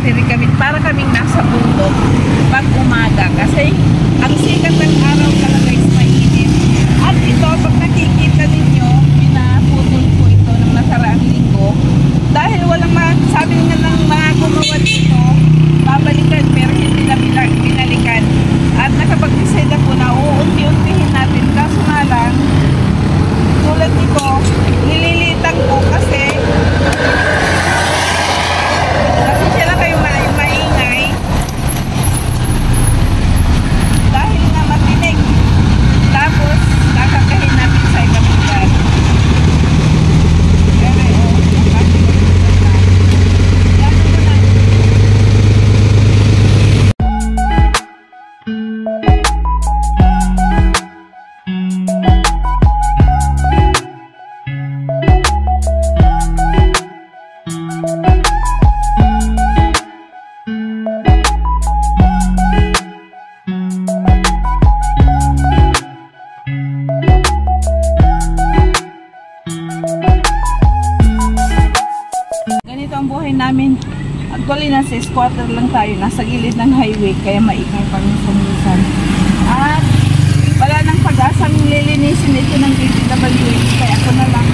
battery kami para kaming nasa bundok pag umaga kasi ang sikat ng araw talaga is mainit. At ito, pag nakikita ninyo, pinaputol ko ito ng nasaraang linggo dahil walang sabi nga ng mga gumawa dito, babalikan pero hindi na binalikan. At nakapag-decide ako na uunti-untihin natin, kaso nga lang tulad nito, nililitan ko kasi sila kayo maingay dahil nga matinig, tapos kakakahin natin sa ibang lugar. Namin. Actually, nasa squatter lang tayo. Nasa gilid ng highway, kaya maingay pa minsan. At wala nang pag-asang lilinisin ito ng DPWH. Kaya ako na lang.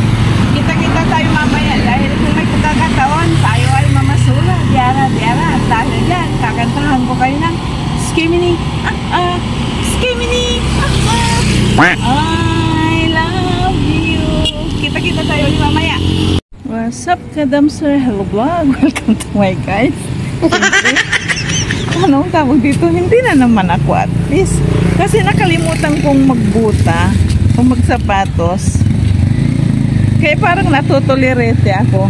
Kita-kita tayo mamaya dahil kung may pagkakataon, tayo ay mamasura. Diara. At dahil yan, kakantahan ko kayo ng Skimini. Skimini. I love you. Kita-kita tayo ulit mamaya. What's up, Kadamsir? Hello vlog! Welcome to my guys. Anong tawag dito? Hindi na naman ako at least. Kasi nakalimutan kong magbuta o magsapatos. Kaya parang natutulirete ako.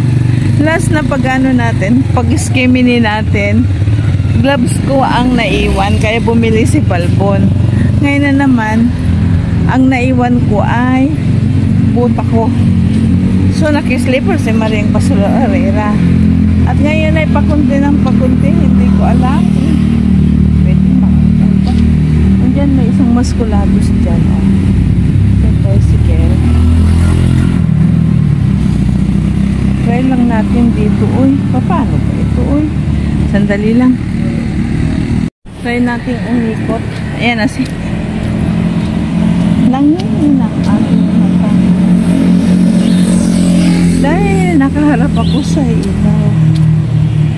Last na pag-ano natin, pag-skimini natin, gloves ko ang naiwan. Kaya bumili si Balbon. Ngayon na naman, ang naiwan ko ay buta ko. So, naki-slipper si Mariang Basurera. At ngayon ay pakunti ng pakunti. Hindi ko alam. Pwede makakal ba? Nandiyan may isang maskulados dyan. Tricycle. Try lang natin dito. Uy, paano ba ito? Uy, sandali lang. Try natin umikot. Ayan na si nanginginak ating mata. Dahil nakaharap ako sa ilaw.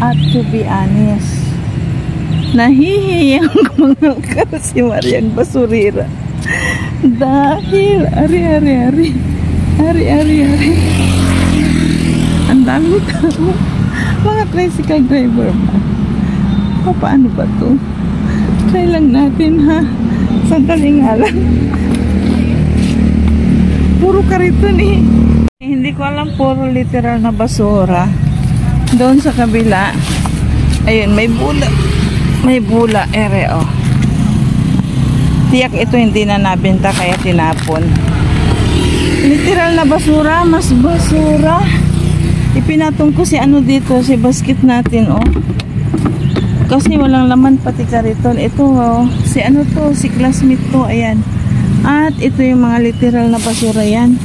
At to be honest, nahihiyang kumangalkal si Mariang Basurera. Dahil, ari. Ang dami tao. Mga tricycle driver ba? Paano ba to? Try lang natin ha. Sandali nga lang. Puro kariton eh. Hindi ko alam, puro literal na basura. Doon sa kabila, ayun, may bula. May bula, oh. Tiyak ito hindi na nabenta kaya tinapon. Literal na basura, mas basura. Ipinatong ko si ano dito, si basket natin, oh. Kasi walang laman pati kariton. Ito, oh, si ano to, si classmate to, ayan. At ito yung mga literal na basura yan.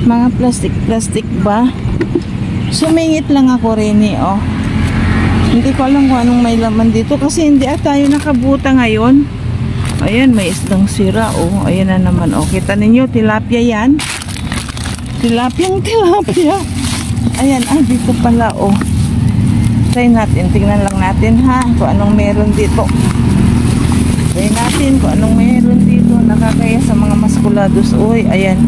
Mga plastic ba? Sumingit lang ako rin eh, oh. Hindi ko alam kung anong may laman dito kasi hindi tayo nakabuta ngayon. Ayan, may isdang sira, oh. Ayan na naman, oh. Kita ninyo, tilapia yan. Tilapia. Ayan, dito pala, oh. Try natin, tingnan lang natin ha, kung anong meron dito. Try natin kung anong meron dito. Nakakaya sa mga maskulados. Uy, ayan.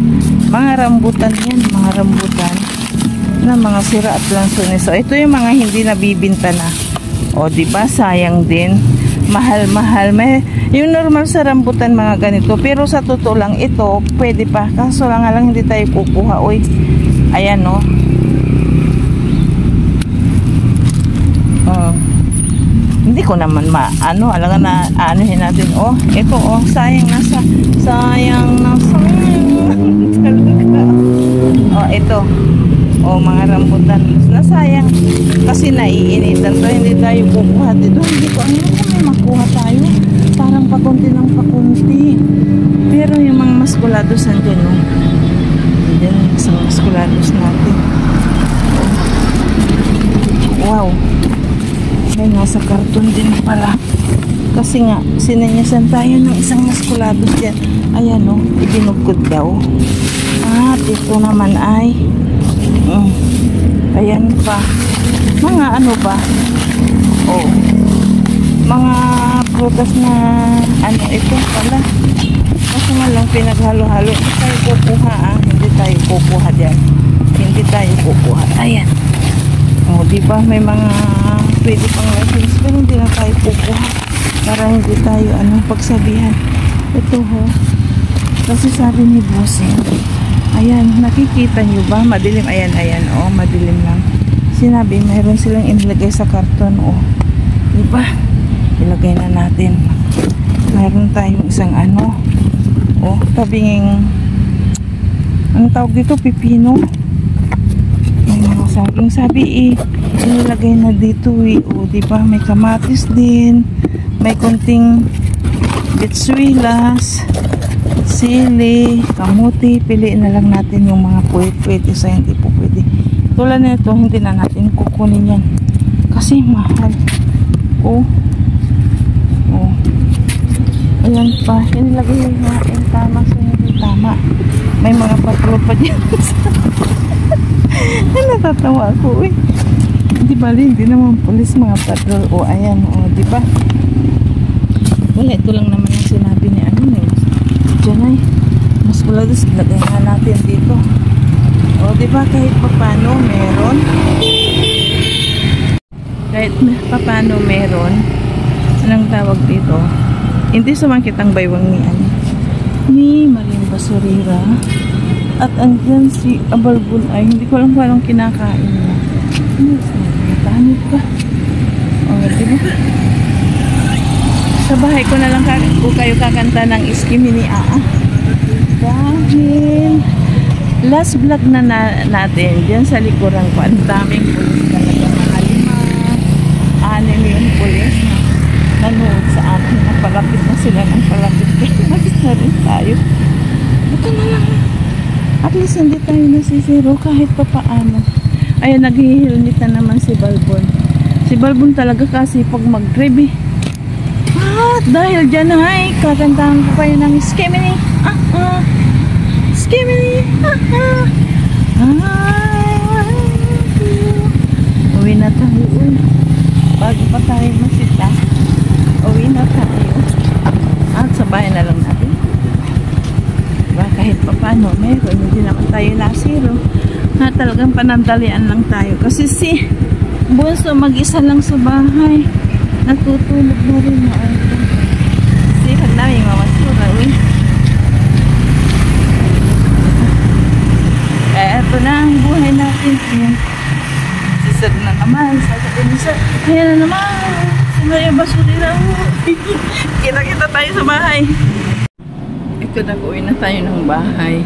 Mga rambutan yan, mga rambutan na mga sira at lansones. So, ito yung mga hindi nabibinta na. O, diba? Sayang din. Mahal-mahal. Yung normal sa rambutan, mga ganito. Pero sa totoo lang, ito, pwede pa. Kaso lang hindi tayo kukuha. Uy, ayan, no? Hindi ko naman alangan na anuhin natin. Oh, ito, oh, sayang nasa talaga. Oh, ito. Oh, mga rambutan. Nasayang kasi naiinitan to. Hindi tayo kukuha dito. Hindi ko alam kung may makuha tayo. Parang pakunti ng pakunti. Pero yung mga maskulados andun, no? Yan, isang maskulados natin. Wow. Ay, nasa karton din pala. Kasi nga, sinanyasan tayo ng isang maskulados dyan. Ayan o, ibinugkod daw. At ito naman ay ayan pa. Mga ano ba? Oh, mga prutas na ano ito pala. Kasi nga lang pinaghalo-halo. Hindi tayo kukuha Hindi tayo kukuha dyan. Hindi tayo kukuha. Ayan. O, diba may mga pwede pang lessons pero hindi na tayo kukuha para hindi tayo pagsabihan. Ito ho. Kasi sabi ni Bossing, ayan, nakikita nyo ba? Madilim. Ayan. O, madilim lang. Sinabi, mayroon silang inilagay sa karton. O, diba? Ilagay na natin. Mayroon tayong isang o, tabinging anong tawag dito? Pipino. May mga saging. Sabi inilagay na dito O, diba? May kamatis din. May konting bitsuilas, sili, kamuti. Piliin na lang natin yung mga pwede sa hindi po pwede. Tulad nito, hindi na natin kukunin yan. Kasi mahal. O. Ayan pa. Inilagay natin tama sa hindi tama. May mga patrol pa dyan. Natatawa ako Di bali, hindi naman pulis mga patrol. O, ayan. O, diba? Wala, ito lang naman yung sinabi ni Diyan ay, mas wala dos, lagay na natin dito. O, diba, kahit papano meron. Kahit papano meron. Anong tawag dito? Hindi sumakitang baywang ni Maring Basurira. At andyan si Abalbon ay hindi ko alam kung anong kinakain niya. Tanit pa. O, diba? Sa bahay ko na lang ko kayo kakanta ng Iskimi ni Aa. Dahil last vlog na natin dyan sa likuran ko, ang daming pulis talaga. Mga 5, 6 yung pulis na nanood sa akin. Napalapit na sila ng palapit. Nagis na rin tayo. Ito na lang. At least hindi tayo nasisiro kahit pa paano. Ayan, naghihilmitan naman si Balbon. Si Balbon talaga kasi pag mag-drive At dahil dyan ay kakantahan ko kayo ng Skimini. Skimini. Uwi na tayo. Bago pa tayo masita, uwi na tayo. At sa bahay na lang natin. Diba, kahit pa paano, meron. Hindi naman tayo nasiro. Talagang panandalian lang tayo. Kasi si Bunso mag-isa lang sa bahay. Natutulog na rin na ako. Sihag namin yung mamasura. Kaya ito na ang buhay natin. Si Sir na naman. Sasabihin ni Sir, ayan na naman. Sino yung basurira? Kita-kita tayo sa bahay. Ito nag-uwi na tayo ng bahay.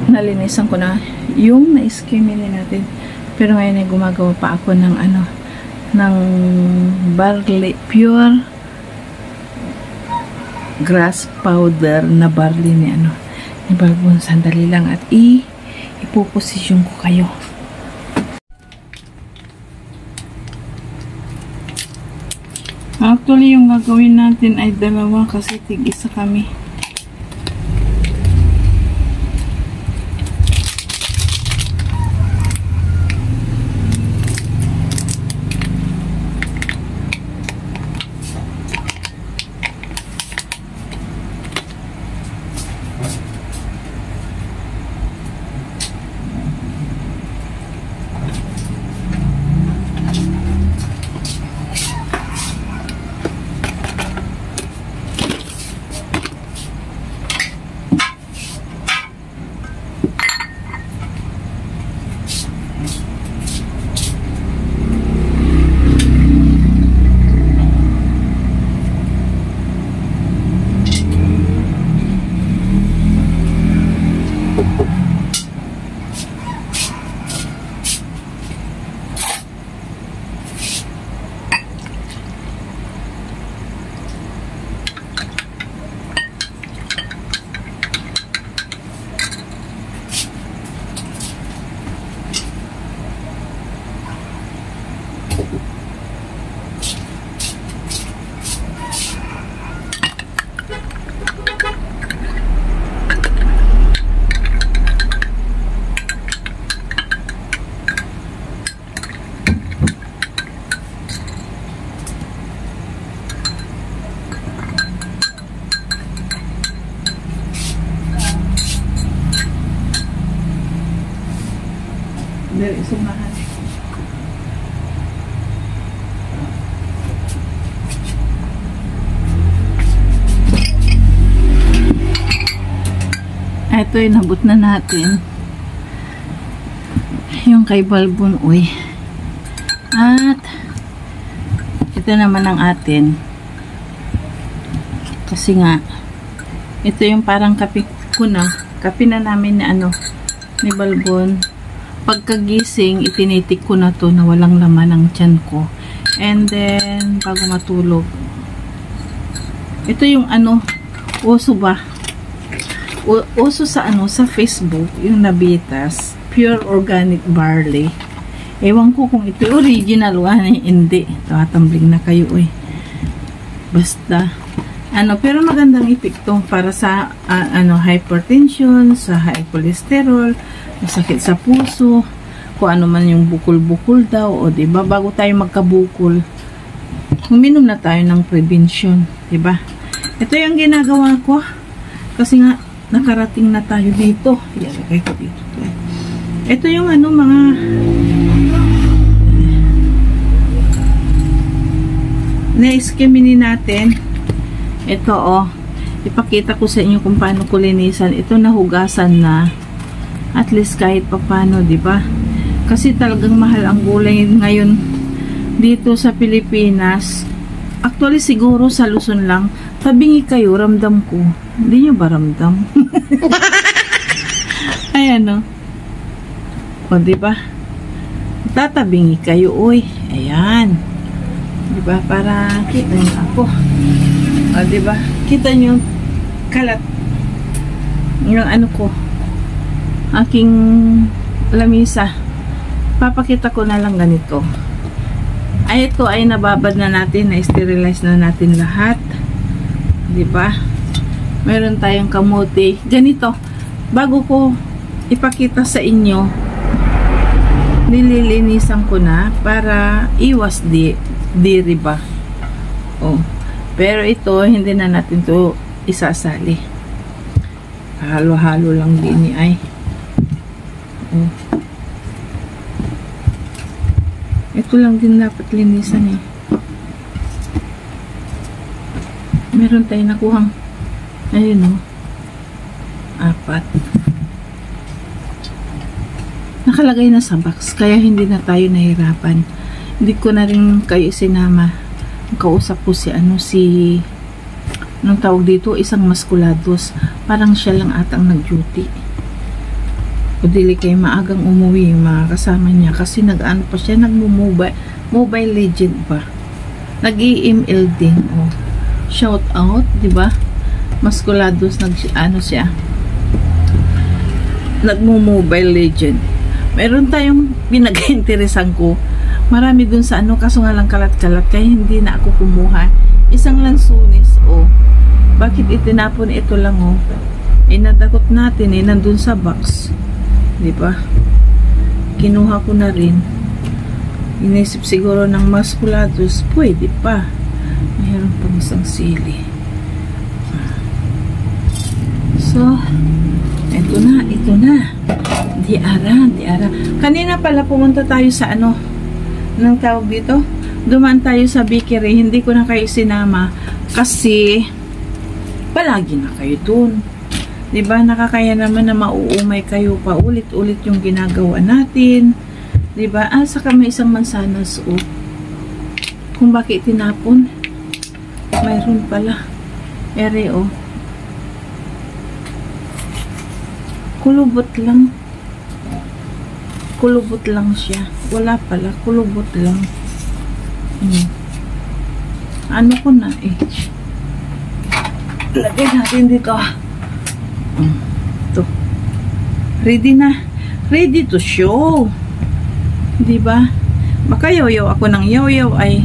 Nalinisan ko na yung na-skimili natin. Pero ngayon ay gumagawa pa ako ng ng barley, pure grass powder na barley ni Balbon. Sandali lang at ipoposisyon ko kayo. Actually, yung gagawin natin ay 2 kasi tig-isa kami. Ito yung nabot na natin. Yung kay Balbon, uy. At ito naman ang atin. Kasi nga, ito yung parang kape ko na. Kape na namin na ano, ni Balbon. Pagkagising, itinitik ko na to na walang laman ang tiyan ko. And then, bago matulog. Ito yung ano, uso ba? Uso sa ano, sa Facebook, yung Nabitas, pure organic barley. Ewan ko kung ito original one, hindi. Tatambling na kayo, eh. Basta, ano, pero magandang epekto para sa, ano, hypertension, sa high cholesterol, masakit sa puso, kung ano man yung bukol-bukol daw, o diba, bago tayo magkabukol, uminom na tayo ng prevention, diba? Ito yung ginagawa ko, kasi nga, nakarating na tayo dito. Ilagay ko dito. Ito yung ano, mga na-skimini natin. Ito, oh. Ipakita ko sa inyo kung paano ko linisan. Ito nahugasan na. At least kahit papano, diba? Kasi talagang mahal ang gulay ngayon dito sa Pilipinas. Actually, siguro sa Luzon lang. Tabingi kayo, ramdam ko. Hindi nyo ba ramdam? Ayan, no? O, diba? Tatabingi kayo, uy. Ayan. Diba? Para kita nyo ako. O, diba? Kita nyo kalat. Yung ano ko. Aking lamisa. Papakita ko na lang ganito. Ay, ito ay nababad na natin. Na-sterilize na natin lahat. Diba? Meron tayong kamote. Ganito. Bago ko ipakita sa inyo, nililinisan ko na para iwas diri ba. Oh. Pero ito, hindi na natin to isasali. Halo-halo lang din ni ay. Oh. Ito lang din dapat linisan eh. Meron tayong nakuhang ayun o. 4. Nakalagay na sa box. Kaya hindi na tayo nahirapan. Hindi ko na rin kayo sinama. Kausap ko si ano, si anong tawag dito, isang maskulados. Parang siya lang atang nag-duty. O dili kayo maagang umuwi yung mga kasama niya. Kasi nag-ano pa siya, nag-mobile legend ba? Nag-i-email din. O. Shout out, di ba? Maskulados ano siya, nagmo-mobile legend. Meron tayong pinag-interesan ko. Marami dun sa ano, kaso nga lang kalat-kalat kaya hindi na ako kumuha. Isang lansunis, oh. Bakit itinapon ito lang, oh? Eh, nadakot natin, eh, nandun sa box. Di ba? Kinuha ko na rin. Inisip siguro ng maskulados, pwede pa. Mayroon pang isang sili. So, ito na. Di ara. Kanina pala pumunta tayo sa ano, nang tawag dito? Dumaan tayo sa bakery. Hindi ko na kayo sinama kasi palagi na kayo dun. Diba? Nakakaya naman na mauumay kayo pa ulit-ulit yung ginagawa natin. Diba? Saka may isang mansanas, oh. Kung bakit tinapon, mayroon pala. Ere, oh. Kulubot lang. Kulubot lang siya. Wala pala. Kulubot lang. Ano ko na, eh. Lagay natin dito. Ito. Ready na. Ready to show. Diba? Baka yaw-yaw ako ng yaw-yaw ay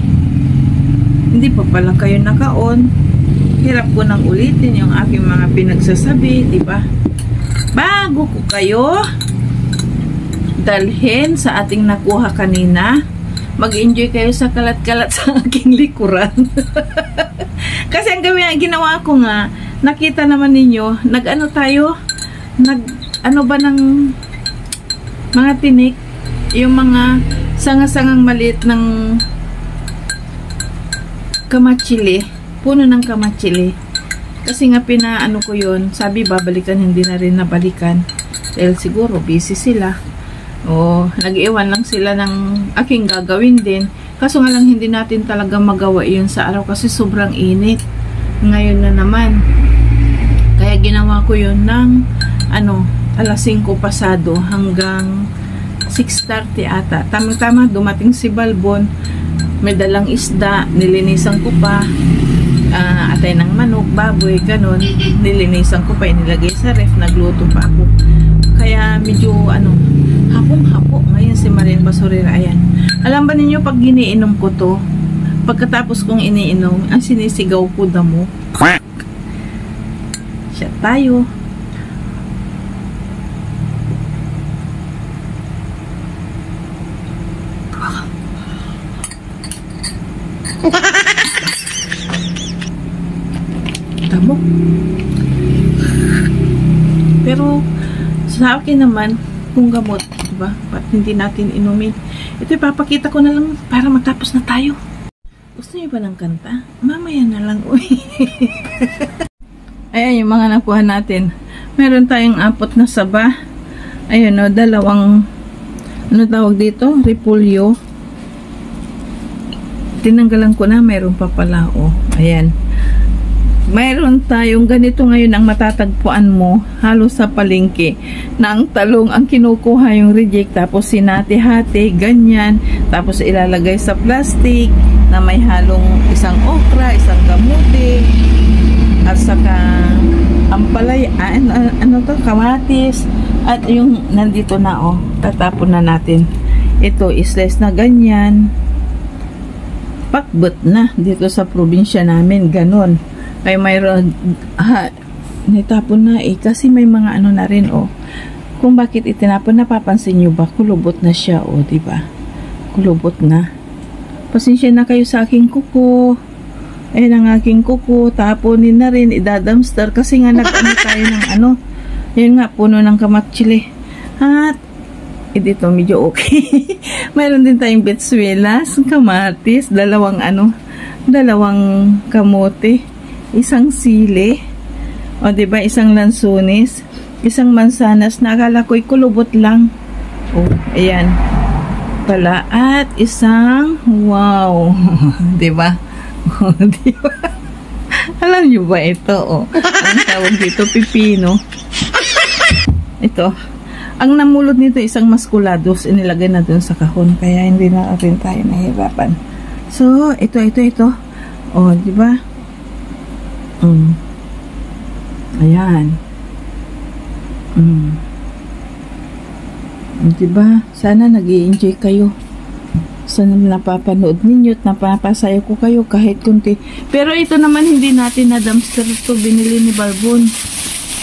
hindi pa palang kayo naka-on. Hirap ko nang ulitin yung aking mga pinagsasabi, diba? Bago ko kayo dalhin sa ating nakuha kanina, mag-enjoy kayo sa kalat-kalat sa aking likuran. Kasi ang ginawa ko nga, nakita naman ninyo, nag-ano tayo, nag-ano ba ng mga tinik, yung mga sanga-sangang maliit ng kamatsili, puno ng kamatsili. Kasi nga pinaano ko yun, sabi babalikan, hindi na rin nabalikan. Dahil siguro busy sila. O nag-iwan lang sila ng aking gagawin din. Kaso nga lang hindi natin talaga magawa yun sa araw kasi sobrang init. Ngayon na naman. Kaya ginawa ko yun ng alas 5 pasado hanggang 6:30 ata. Tama-tama dumating si Balbon. May dalang isda, nilinisan ko pa. Atay ng manok, baboy, ganon. Nilinisan ko pa, inilagay sa ref, nagluto pa ako. Kaya medyo hapong-hapo ngayon si Marian Basurera. Ayan. Alam ba ninyo pag giniinom ko to, pagkatapos kong iniinom, ang sinisigaw ko damo. Siya tayo. Tamo. Pero sa akin naman, kung gamot, diba? Ba't hindi natin inumin? Ito ipapakita ko na lang para matapos na tayo. Gusto niyo ba ng kanta? Mamaya na lang, uy. Ayan yung mga nakuha natin. Meron tayong 4 na saba. Ayun o, 2, tawag dito? Repolyo. Tinanggalan ko na, meron pa pala, o. Ayan. Mayroon tayong ganito ngayon ang matatagpuan mo halos sa palengke na ang talong ang kinukuha yung reject tapos sinati-hati, ganyan, tapos ilalagay sa plastic na may halong isang okra, isang kamuti at saka ampalay, kamatis at yung nandito na tatapon na natin. Ito isles na ganyan, pakbet na dito sa probinsya namin, ganon. Ay mayroon nitapon na kasi may mga na rin kung bakit itinapon, napapansin nyo ba kulubot na siya diba, kulubot na. Pasensya na kayo sa aking kuko. Ayun ang aking kuko, taponin na rin, idadamster kasi nga tayo ng yun nga, puno ng kamatchili at dito medyo okay. Mayroon din tayong betsuelas, kamatis, dalawang kamote, isang sili, diba, isang lansunis, isang mansanas na akala ko'y kulubot lang. Ayan. Pala. At isang, wow. Diba? Diba? Alam nyo ba ito? Ang tawag dito, pipino. Ito. Ang namulot nito, isang maskulados, inilagay na dun sa kahon. Kaya hindi na rin tayo nahirapan. So, ito. Diba? Ayan. Diba? Sana nag-i-enjoy kayo. Sana napapanood ninyo at napapasayo ko kayo kahit kunti. Pero ito naman hindi natin na dumpster ito. Binili ni Balbon.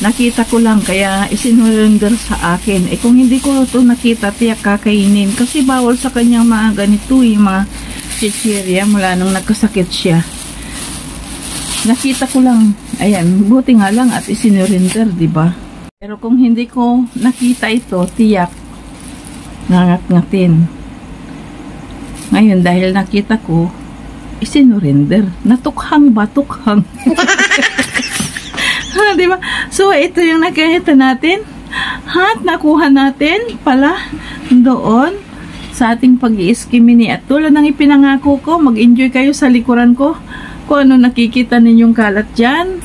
Nakita ko lang kaya isinurrender sa akin. Kung hindi ko ito nakita, tiyak kakainin. Kasi bawal sa kanyang mga ganito yung mga chichirya mula nung nagkasakit siya. Nakita ko lang, ayan, buti nga lang at isinurrender, diba? Pero kung hindi ko nakita ito, tiyak, nangat-ngatin. Ngayon, dahil nakita ko, isinurrender. Natukhang ba? Tukhang. Diba? So, ito yung nakita natin. At nakuha natin pala doon sa ating pag-i-skimini. At tulad ng ipinangako ko, mag-enjoy kayo sa likuran ko. Kung ano nakikita ninyong kalat dyan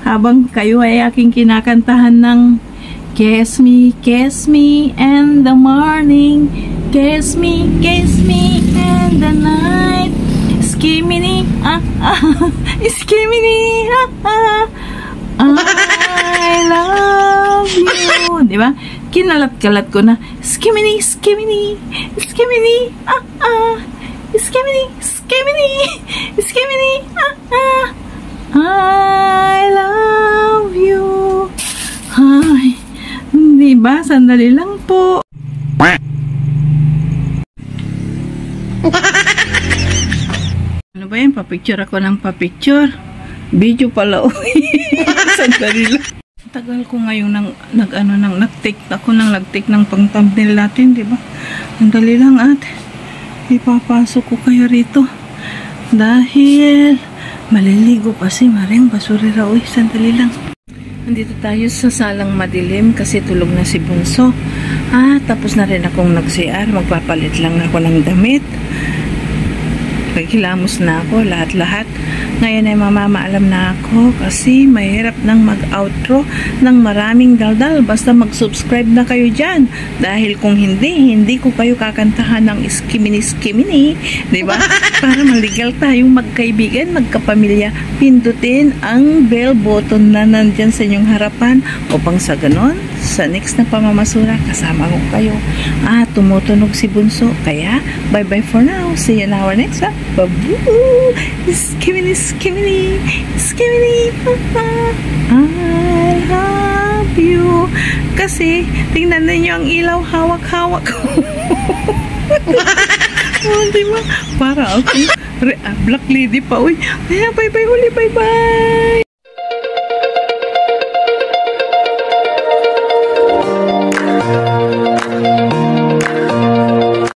habang kayo ay aking kinakantahan ng kiss me in the morning, kiss me in the night, skimini, skimini, I love you, diba? Kinalat-kalat ko na skimini, skimini, skimini, skimini, skimini, skimini, I love you. Ay, diba? Sandali lang po. Ano ba yan? Papicture ako ng papicture. Video pala. Sandali lang. Tagal ko ngayon nag-take ng pang-thumbnail natin, diba? Sandali lang at ipapasok ko kayo rito dahil Maliligo pa si Maring basurera. Uy, sandali lang. Nandito tayo sa salang madilim kasi tulog na si Bunso. Tapos na rin akong nag-CR. Magpapalit lang ako ng damit. Naghilamos na ako, lahat-lahat. Ngayon ay mamamaalam na ako kasi mahirap nang mag-outro ng maraming daldal. Basta mag-subscribe na kayo dyan. Dahil kung hindi ko kayo kakantahan ng skimini-skimini. Diba? Para maligal tayong magkaibigan, magkapamilya. Pindutin ang bell button na nandyan sa inyong harapan upang sa ganon, sa next na pamamasura, kasama ko kayo. Tumutunog si Bunso. Kaya, bye-bye for now. See you in our next one. Babu! Skimini, skimini, skimini, papa. I love you. Kasi, tingnan ninyo ang ilaw, hawak-hawak ko. Diba? Para ako, black lady pa. Uy, kaya bye-bye uli, bye-bye.